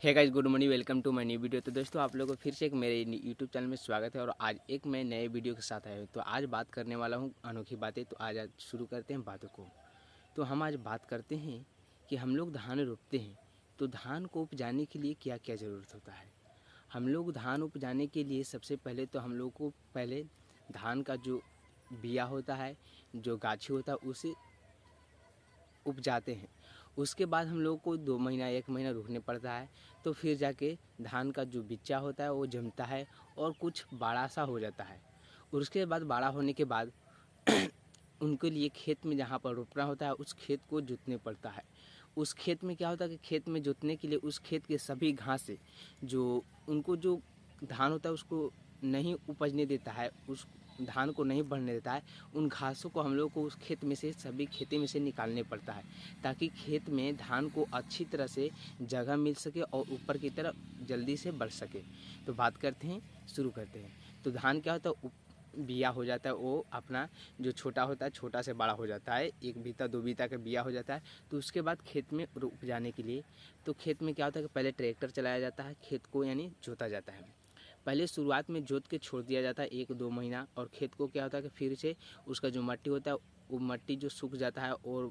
Hey guys, good morning, welcome to my new video. तो दोस्तों, आप लोगों को फिर से एक मेरे यूट्यूब चैनल में स्वागत है और आज एक मैं नए वीडियो के साथ आया हूँ। तो आज बात करने वाला हूँ अनोखी बातें। तो आज शुरू करते हैं बातों को। तो हम आज बात करते हैं कि हम लोग धान रोपते हैं, तो धान को उपजाने के लिए क्या क्या ज़रूरत होता है। हम लोग धान उपजाने के लिए सबसे पहले तो हम लोग को पहले धान का जो बिया होता है, जो गाछी होता है, उसे उपजाते हैं। उसके बाद हम लोग को 2 महीना 1 महीना रुकने पड़ता है, तो फिर जाके धान का जो बिच्चा होता है वो जमता है और कुछ बड़ा सा हो जाता है। और उसके बाद बड़ा होने के बाद उनके लिए खेत में जहाँ पर रोपना होता है उस खेत को जोतने पड़ता है। उस खेत में क्या होता है कि खेत में जोतने के लिए उस खेत के सभी घास से जो उनको जो धान होता है उसको नहीं उपजने देता है, उस धान को नहीं बढ़ने देता है, उन घासों को हम लोग को उस खेत में से सभी खेती में से निकालने पड़ता है, ताकि खेत में धान को अच्छी तरह से जगह मिल सके और ऊपर की तरफ जल्दी से बढ़ सके। तो बात करते हैं, शुरू करते हैं। तो धान क्या होता है, बिया हो जाता है, वो अपना जो छोटा होता है छोटा से बड़ा हो जाता है, 1 बीता 2 बीता का बिया हो जाता है। तो उसके बाद खेत में उपजाने के लिए तो खेत में क्या होता है कि पहले ट्रैक्टर चलाया जाता है, खेत को यानी जोता जाता है। पहले शुरुआत में जोत के छोड़ दिया जाता है 1-2 महीना, और खेत को क्या होता है कि फिर से उसका जो मट्टी होता है वो मट्टी जो सूख जाता है और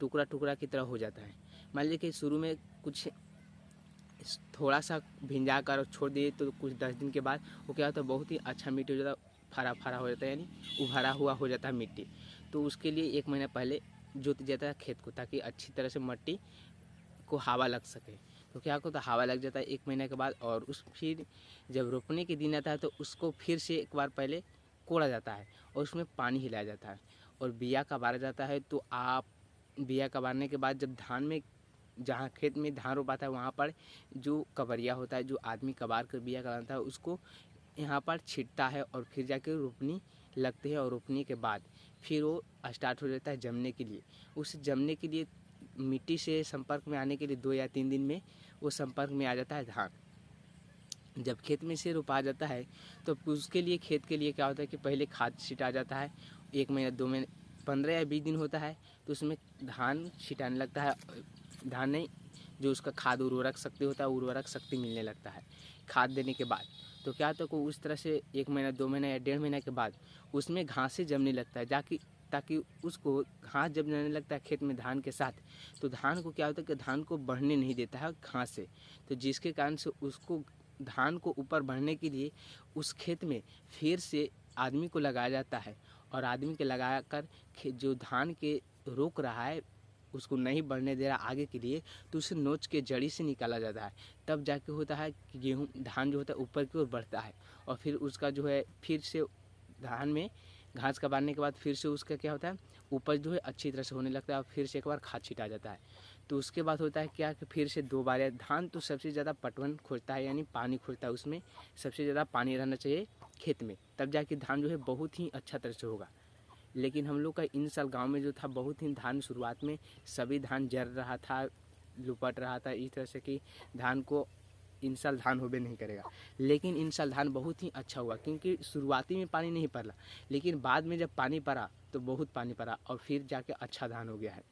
टुकड़ा टुकड़ा की तरह हो जाता है। मान लीजिए कि शुरू में कुछ थोड़ा सा भिंजा कर छोड़ दिए, तो कुछ 10 दिन के बाद वो क्या होता है, बहुत ही अच्छा मिट्टी हो जाता है, फरा फरा हो जाता है, यानी उभरा हुआ हो जाता है मिट्टी। तो उसके लिए 1 महीना पहले जोत जाता है खेत को, ताकि अच्छी तरह से मट्टी को हवा लग सके। तो क्या होता है, हवा लग जाता है 1 महीने के बाद, और उस फिर जब रोपने के दिन आता है तो उसको फिर से एक बार पहले कोड़ा जाता है और उसमें पानी हिलाया जाता है और बिया कबारा जाता है। तो आप बिया कबारने के बाद जब धान में, जहाँ खेत में धान रोपाता है वहाँ पर जो कबरिया होता है, जो आदमी कबार कर बिया कबारता है, उसको यहाँ पर छिटता है और फिर जाके रोपनी लगती है। और रोपनी के बाद फिर वो स्टार्ट हो जाता है जमने के लिए। उस जमने के लिए मिट्टी से संपर्क में आने के लिए 2 या 3 दिन में वो संपर्क में आ जाता है धान। जब खेत में से रोपा जाता है तो उसके लिए खेत के लिए क्या होता है कि पहले खाद छिटा जाता है। 1 महीना 2 महीने 15 या 20 दिन होता है तो उसमें धान छिटाने लगता है। धान नहीं, जो उसका खाद उर्वरक शक्ति होता है, उर्वरक शक्ति मिलने लगता है खाद देने के बाद। तो क्या होता है कि उस तरह से 1 महीना 2 महीना या 1.5 महीना के बाद उसमें घासें जमने लगता है, ताकि उसको घास जब जमने लगता है खेत में धान के साथ, तो धान को क्या होता है कि धान को बढ़ने नहीं देता है घास से। तो जिसके कारण से उसको धान को ऊपर बढ़ने के लिए उस खेत में फिर से आदमी को लगाया जाता है, और आदमी के लगा कर जो धान के रोक रहा है, उसको नहीं बढ़ने दे रहा आगे के लिए, तो उसे नोच के जड़ी से निकाला जाता है। तब जाके होता है कि गेहूँ धान जो होता है ऊपर की ओर बढ़ता है, और फिर उसका जो है फिर से धान में घास कबारने के बाद फिर से उसका क्या होता है, उपज जो है अच्छी तरह से होने लगता है, और फिर से एक बार खाद छिटा जाता है। तो उसके बाद होता है क्या कि फिर से 2 बार, धान तो सबसे ज़्यादा पटवन खोजता है, यानी पानी खोजता है, उसमें सबसे ज़्यादा पानी रहना चाहिए खेत में, तब जाके धान जो है बहुत ही अच्छा तरह से होगा। लेकिन हम लोग का इन साल गांव में जो था, बहुत ही धान शुरुआत में सभी धान जर रहा था, लुपट रहा था, इस तरह से कि धान को इन साल धान होबे नहीं करेगा। लेकिन इन साल धान बहुत ही अच्छा हुआ, क्योंकि शुरुआती में पानी नहीं पड़ा, लेकिन बाद में जब पानी पड़ा तो बहुत पानी पड़ा और फिर जाके अच्छा धान हो गया है।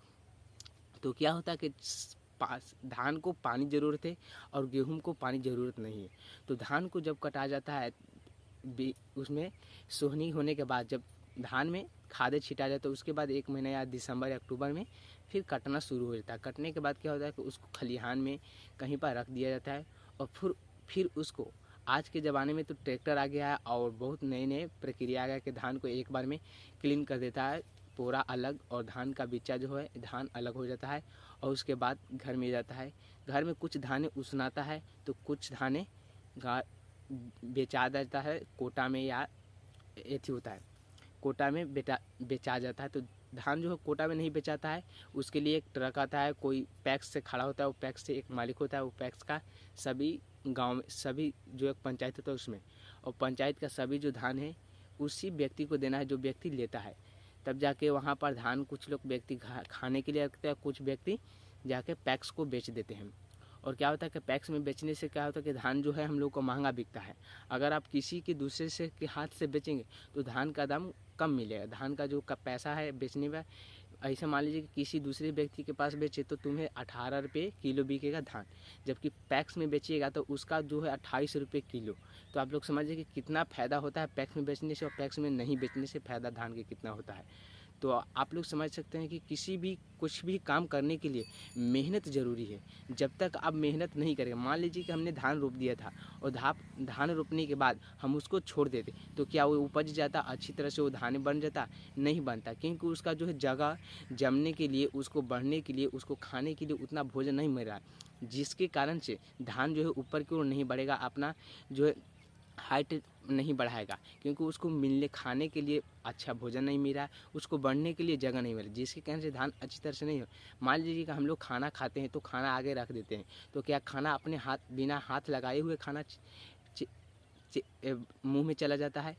तो क्या होता है कि धान को पानी ज़रूरत है और गेहूं को पानी ज़रूरत नहीं है। तो धान को जब कटा जाता है, उसमें सोहनी होने के बाद जब धान में खादें छिटा जाए, तो उसके बाद 1 महीना या दिसंबर या अक्टूबर में फिर कटना शुरू हो जाता है। कटने के बाद क्या होता है कि उसको खलिहान में कहीं पर रख दिया जाता है, और फिर उसको, आज के ज़माने में तो ट्रैक्टर आ गया है और बहुत नए नए प्रक्रिया आ गया कि धान को एक बार में क्लीन कर देता है पूरा अलग, और धान का बिच्चा जो है धान अलग हो जाता है, और उसके बाद घर में जाता है। घर में कुछ धाने उसनाता है, तो कुछ धाने बेचा जाता है कोटा में, या एथी होता है कोटा में बेचा जाता है। तो धान जो है कोटा में नहीं बेचाता है, उसके लिए एक ट्रक आता है, कोई पैक्स से खड़ा होता है, वो पैक्स से एक मालिक होता है, वो पैक्स का सभी गांव में, सभी जो एक पंचायत होता है उसमें, और पंचायत का सभी जो धान है उसी व्यक्ति को देना है जो व्यक्ति लेता है। तब जाके वहाँ पर धान कुछ लोग व्यक्ति खाने के लिए रखते हैं, कुछ व्यक्ति जाके पैक्स को बेच देते हैं। और क्या होता है कि पैक्स में बेचने से क्या होता है कि धान जो है हम लोग को महंगा बिकता है। अगर आप किसी के दूसरे से के हाथ से बेचेंगे तो धान का दाम कम मिलेगा, धान का जो पैसा है बेचने में ऐसा मान लीजिए कि किसी दूसरे व्यक्ति के पास बेचे तो तुम्हें 18 रुपये किलो बिकेगा धान, जबकि पैक्स में बेचिएगा तो उसका जो है 28 रुपये किलो। तो आप लोग समझिए कि कितना फ़ायदा होता है पैक्स में बेचने से और पैक्स में नहीं बेचने से फ़ायदा धान के कितना होता है। तो आप लोग समझ सकते हैं कि किसी भी कुछ भी काम करने के लिए मेहनत ज़रूरी है। जब तक आप मेहनत नहीं करेंगे, मान लीजिए कि हमने धान रोप दिया था और धान रोपने के बाद हम उसको छोड़ देते तो क्या वो उपज जाता अच्छी तरह से, वो धान बन जाता? नहीं बनता, क्योंकि उसका जो है जगह जमने के लिए, उसको बढ़ने के लिए, उसको खाने के लिए उतना भोजन नहीं मिल रहा है, जिसके कारण से धान जो है ऊपर की ओर नहीं बढ़ेगा, अपना जो है हाइट नहीं बढ़ाएगा, क्योंकि उसको मिलने खाने के लिए अच्छा भोजन नहीं मिल रहा है, उसको बढ़ने के लिए जगह नहीं मिल रही, जिसके कारण से धान अच्छी तरह से नहीं हो। मान लीजिए कि हम लोग खाना खाते हैं तो खाना आगे रख देते हैं, तो क्या खाना अपने हाथ बिना हाथ लगाए हुए खाना मुंह में चला जाता है?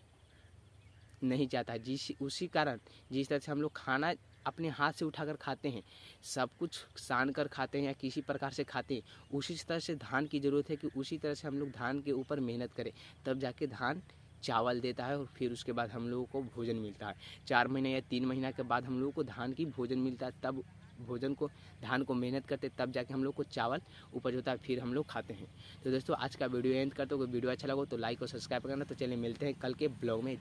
नहीं जाता है। उसी कारण जिस तरह से हम लोग खाना अपने हाथ से उठाकर खाते हैं, सब कुछ सान कर खाते हैं या किसी प्रकार से खाते हैं, उसी तरह से धान की ज़रूरत है कि उसी तरह से हम लोग धान के ऊपर मेहनत करें, तब जाके धान चावल देता है और फिर उसके बाद हम लोगों को भोजन मिलता है। 4 महीने या 3 महीना के बाद हम लोगों को धान की भोजन मिलता है, तब भोजन को धान को मेहनत करते तब जाके हम लोग को चावल उपज होता है, फिर हम लोग खाते हैं। तो दोस्तों आज का वीडियो एंड करते हो, वीडियो अच्छा लगा तो लाइक और सब्सक्राइब करना। तो चलिए मिलते हैं कल के ब्लॉग में।